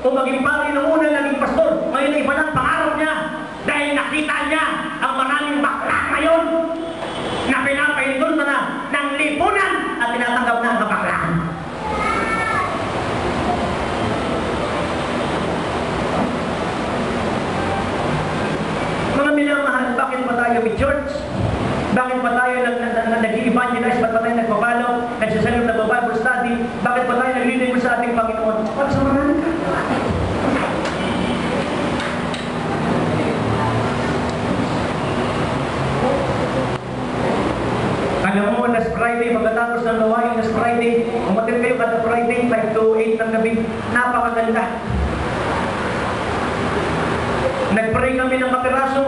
o maging pari ng una naging pastor. Ngayon iba ng pangarap niya dahil nakita niya ang maraming bakla ngayon na pinapahintulot na ng lipunan at tinatanggap na ang kabaklaan. Mga minamahal, bakit pa tayo may church? Bakit pa tayo nag-evangelize? Bakit pa tayo nagpapalo? Nagsasalong na Bible study? Bakit pa tayo naglilingkod sa ating Panginoon? Para sa marami ka. Alam mo, last Friday, pagkatapos ng gawain last Friday, umatin kayo kada Friday, 5 to 8 ng gabi, napakaganda. Nag-pray kami ng kapiraso,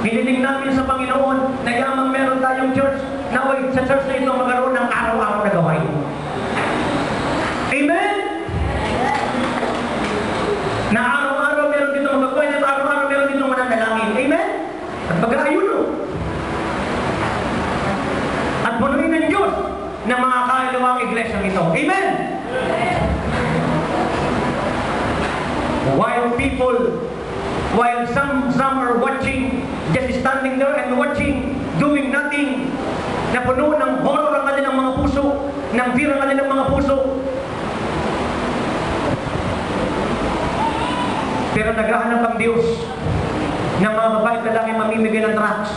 hiniling namin sa Panginoon na yamang meron tayong church, na sa church na ito magkaroon ng araw-araw na gawain. Amen? Na araw-araw meron dito magagawain at araw-araw meron dito mananalangin. Amen? At pag-aayuno. At punuin ng Diyos ng mga kaluluwang iglesyang ito. Amen? While some are watching, just standing there and watching, doing nothing, na puno ng horror ang kanilang mga puso, ng fear ang kanilang mga puso. Pero naghahanap ang Diyos ng mga babae at lalaki mamimigay ng drugs,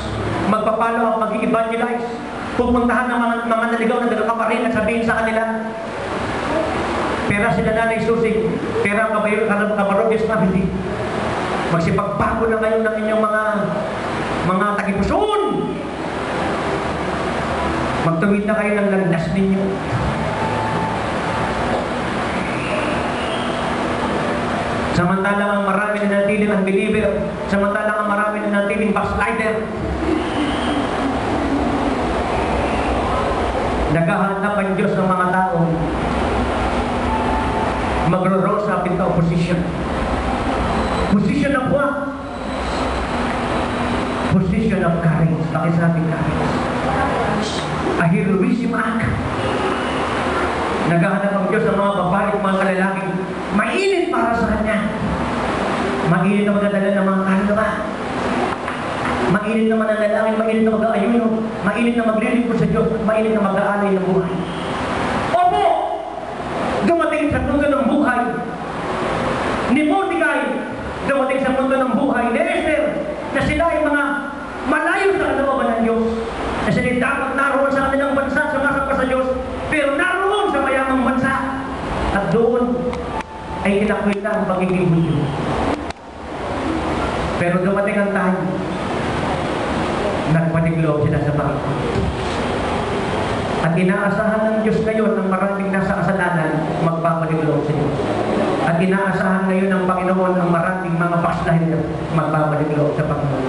magpapalo ang mag-evangelize, pupuntahan ng mga naligaw na nagkakaparin at sabihin sa kanila, pera sila Nanay Susi, pera ang kabarobis family. Magsipagbago na kayo ng inyong mga tagipuson. Magtuwid na kayo ng landas ninyo. Samantalang ang marami na natiling unbeliever, samantalang ang marami na natiling backslider, naghahanap ang Diyos ng mga tao magro-roll sa pinto opposition. Position of what? Position of courage. Bakit sabi courage? A heroism act. Naghahanap ang Diyos ng mga babae at mga kalalaking mainit para sa Kanya. Mainit na magdadala ng mga kaluluwa. Mainit na mananalangin, mainit na mag-aayuno, mainit na maglilingkod sa Diyos, mainit na mag-aalay ng buhay. Opo! Dumating sa mundo ng buhay ni Mordecai, dumating sa mundo ng buhay ni Esther, na sila ay mga malayo sa kalooban ng Diyos, na sila dapat naroon sa kanilang bansa, sumasamba sa Diyos, pero naroon sa mayamang bansa, at doon ay kinakwita ang pagiging Hudyo. Pero dumating ang time, nagpatiglob sila sa Panginoon. At inaasahan ng Diyos ngayon ng maraming nasa kasalanan, magpapaliglob sa Diyos. At inaasahan ngayon ng Panginoon ang maraming mga backslider, magpapaliglob sa Panginoon.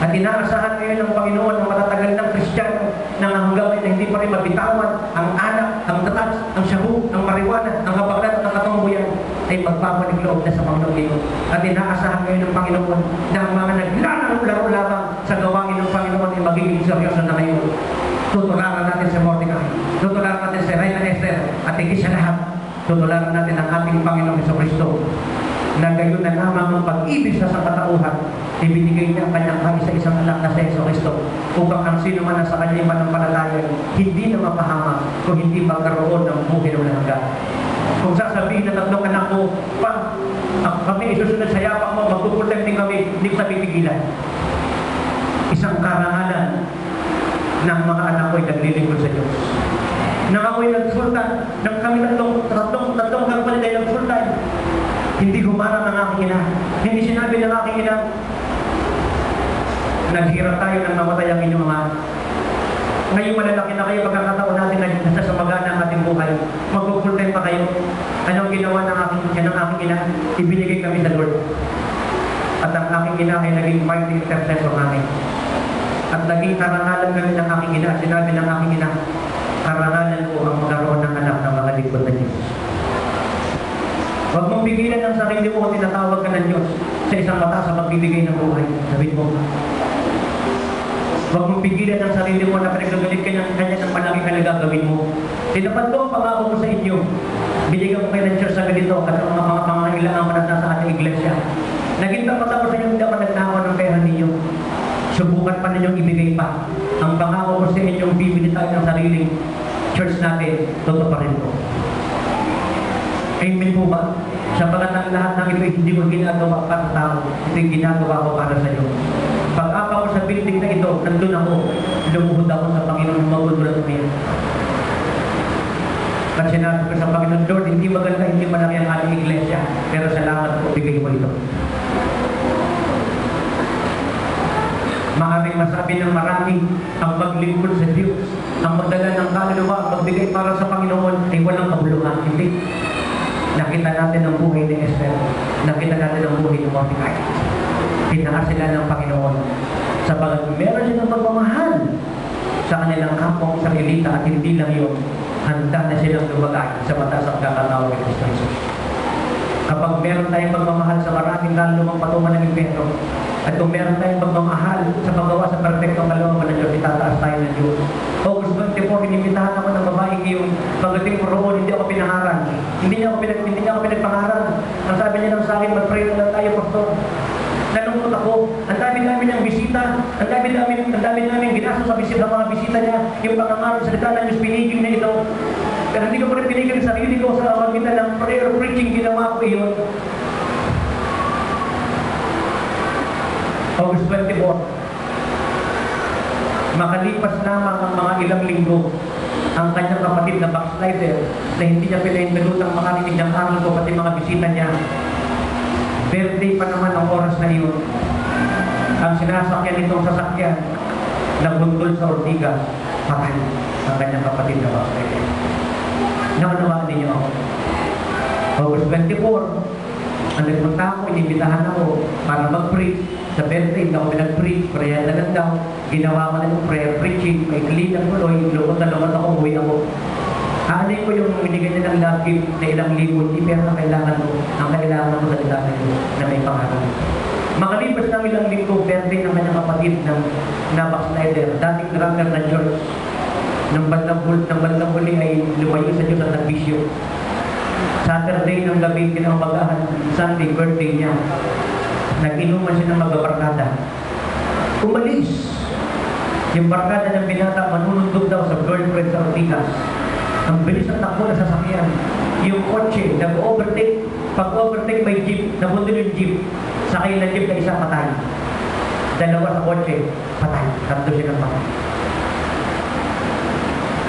At inaasahan ngayon ng Panginoon ang matatagal ng Kristiyano na hanggang na hindi pa rin mabitawan ang anak, ang tatas, ang shabu, ang marijuana, ang kabaklat at ang katumbuyan ay magpapaliglob na sa Panginoon ngayon. At inaasahan ngayon ng Panginoon na ang mga naglalaro lamang sa gawain ng Panginoon ay magiging seryoso na ngayon. Tutularan natin si Mordecai, tutularan natin si Reyna Esther, at higit sa lahat, tutularan natin ang ating Panginoong Jesucristo na gayon na lamang ang pag-ibig sa sangkatauhan, ibinigay niya ang kanyang kaisa-isang anak na si Jesucristo upang ang sino man sa kanyang mananampalataya hindi na mapahamak kung hindi magkaroon ng buhay ng hanggan. Kung sasabihin na tatlong anak ko, kami isusunod sa yapak mo, magpupunta din kami, hindi ko sa pipigilan. Isang karangalan ng mga anak ko ay naglilingkod sa Diyos. Nang ako'y nag-full-time, nang kami tatlong kapatid ay nag-full-time, hindi humarang ang aking ina. Hindi sinabi ng aking ina, naghirap tayo nang namatay ang inyong mga. Ngayon malalaki na kayo, pagkakataon natin na nasa sumagana ang ating buhay. Mag-full-time pa kayo. Anong ginawa ng aking ina? Ibinigay kami sa Lord. At ang aking ina ay naging mighty intercessor namin. At naging karangalan kami ng aking ina. Sinabi ng aking ina, karangalan ko ang magkaroon ng anak ng mga lingkod na Diyos. Huwag mong pigilan ng sarili mo, tinatawag ka ng Diyos sa isang mata sa pagbibigay ng buhay. Sabihin mo. Huwag mong pigilan ng sarili mo na pinagagalit ka ng kanya ng malaking halaga gawin mo. Tinapat ko ang pangako ko sa inyo Binigyan ko kayo ng church sa ganito kasi mga pangangailangan ko na nasa ating iglesia. Naging tapat ako sa inyo, hindi ako nagnakaw ng pera ninyo. Subukan pa ninyong ibigay pa. Ang pangako ko sa inyong bibili tayo ng sariling church natin, totoo pa rin po. Amen po ba? Sapagat ang lahat ng ito hindi ko ginagawa para sa tao. Ito yung ginagawa ko para sa iyo. Pag-apa ko sa building na ito, nandun ako, lumuhod ako sa Panginoon ng magugulat ko niya. At sinabi ko sa Panginoon, Lord, hindi maganda, hindi malaki ang ating iglesia, pero salamat po, bigay mo ito. Maaaring masabi ng marami ang paglingkod sa Diyos, ang magdala ng kaluluwa, ang magbigay para sa Panginoon ay walang kabuluhan. Hindi. Nakita natin ang buhay ni Esther. Nakita natin ang buhay ni Mordecai. Tinaas sila ng Panginoon. Sapagat meron silang pagmamahal sa kanilang kapong Israelita at hindi lang yun, handa na silang lumagay sa mataas ang kakatawag ng Kristo Jesus. Kapag meron tayong pagmamahal sa maraming kaluluwang patungan ng impyerno, at kung meron tayong pagmamahal sa paggawa sa perfectong kalooban ng Diyos, itataas tayo ng Diyos. August 24, inimbitahan ako ng babaeng yung pagdating ko roon, hindi ako pinaharan. Hindi niya ako pinagpangaran. Ang sabi niya lang sa akin, mag-pray na lang tayo, Pastor. Nalungkot ako. Ang dami namin ng bisita. Ang dami namin ginastos sa bisita, mga bisita niya. Yung pangangaral sa salita ng Diyos, pinigil niya ito. Pero hindi ko pa rin pinigil sa sarili ko sa pagkita ng prayer preaching, ginawa ko iyon. August 24. Makalipas lamang ang mga ilang linggo, ang kanyang kapatid na backslider na hindi niya pinaintulutang makarinig ng aral ko pati mga bisita niya. Birthday pa naman ang oras na iyon. Ang sinasakyan nitong sasakyan nagbundol sa Ortigas, patay ang kanyang kapatid na backslider. Naunawaan ninyo ako. August 24, ang nagpunta ako, inibitahan ako para mag-preach. Sa birthday, hindi ako pinag-preach, prayer na lang daw. Ginawa ko na yung prayer preaching, may clean ang tuloy, lumot na lumot ako, huwi ako. Aanay ko yung binigay niya ng love gift na ilang libo, hindi pero ang kailangan ko, sa salita na yun, na may pangalan. Makalipas ng ilang linggo, birthday ng kanyang kapatid na backslider, dating drummer ng church. Nang bandang huli ay lumayo sa Diyos at nagbisyo. Saturday ng gabi, kinamagahan, Sunday, birthday niya. Nag-inuman siya ng magbabarkada. Umalis. Yung barkada ng binata, manunundog daw sa girlfriend sa Ortigas. Ang bilis ng takbo na sasakyan. Yung kotse, nag-overtake. Pag-overtake may jeep, nabundol yung jeep. Sakay na jeep na isa, patay. Dalawa sa kotse, patay. Tatlo siya ng patay.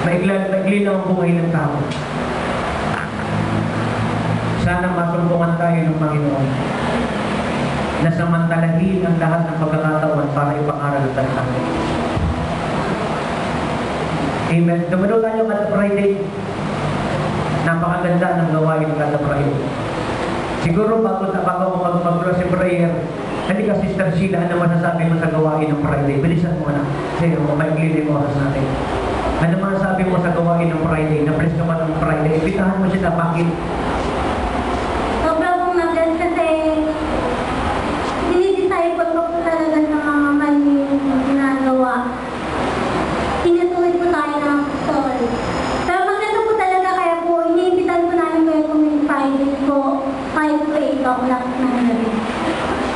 Maigli lang ang buhay ng tao. Sana masumbungan tayo ng Panginoon na samantalahin ang lahat ng pagkakataon para ipangaral ang salita. Amen. Dumalo tayo kada Friday. Napakaganda ng gawain kada Friday. Siguro bago ako mag-close prayer, halika Sister Sheila, ano masasabi mo sa gawain ng Friday? Bilisan mo na. Kasi maikli mo oras natin. Ano masasabi mo sa gawain ng Friday? Na-bless ka ba ng Friday? Ibitahan mo sila, bakit?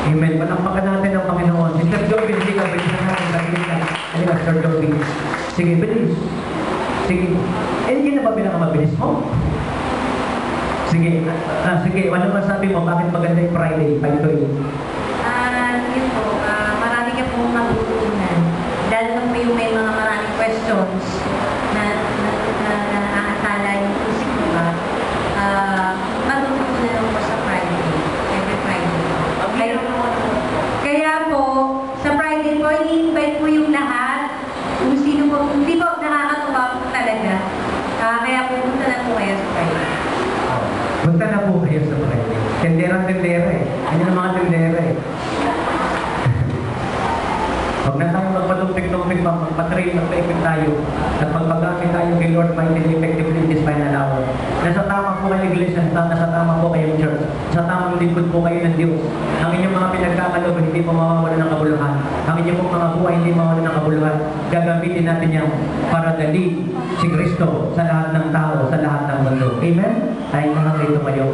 Amen. Palakpakan natin ang Panginoon. Sister Joby, hindi ka, bilisan natin sa kita. Ano ba, Sister Joby? Sige, bilis. Sige. Hindi na ba pinakamabilis mo? Sige. Sige, ano masabi mo? Bakit maganda yung Friday? Pagitoy. Yun po. Marami ka pong matutunan. Dahil na po yung may mga maraming questions na aakala yung isip mo ba, matutunan po sa Friday. Every Friday. Kaya po, sa Friday po, i-invite po yung lahat. Kung sino po, hindi po nakakatuwa po talaga. Kaya po, punta na po kayo sa Friday. Punta na po kayo sa Friday. Tendera eh. Ano yung mga tendera eh. Huwag na tayo magpatumpik-tumpik, magpatrain, magpaipin tayo. At magpagamit tayo kay Lord mightily effectively in this final hour. Nasa tama po kayo iglesia, nasa tama po kayong church. Sa tamang lingkod po kayo ng Diyos. Ang inyong mga pinagkakaloban, hindi po mawawala ng kabuluhan. ang inyong pong mga buhay hindi mawala ng kabuluhan. Gagamitin natin yan para dalhin si Kristo sa lahat ng tao, sa lahat ng mundo. Amen? Ay mga kayo tumayo.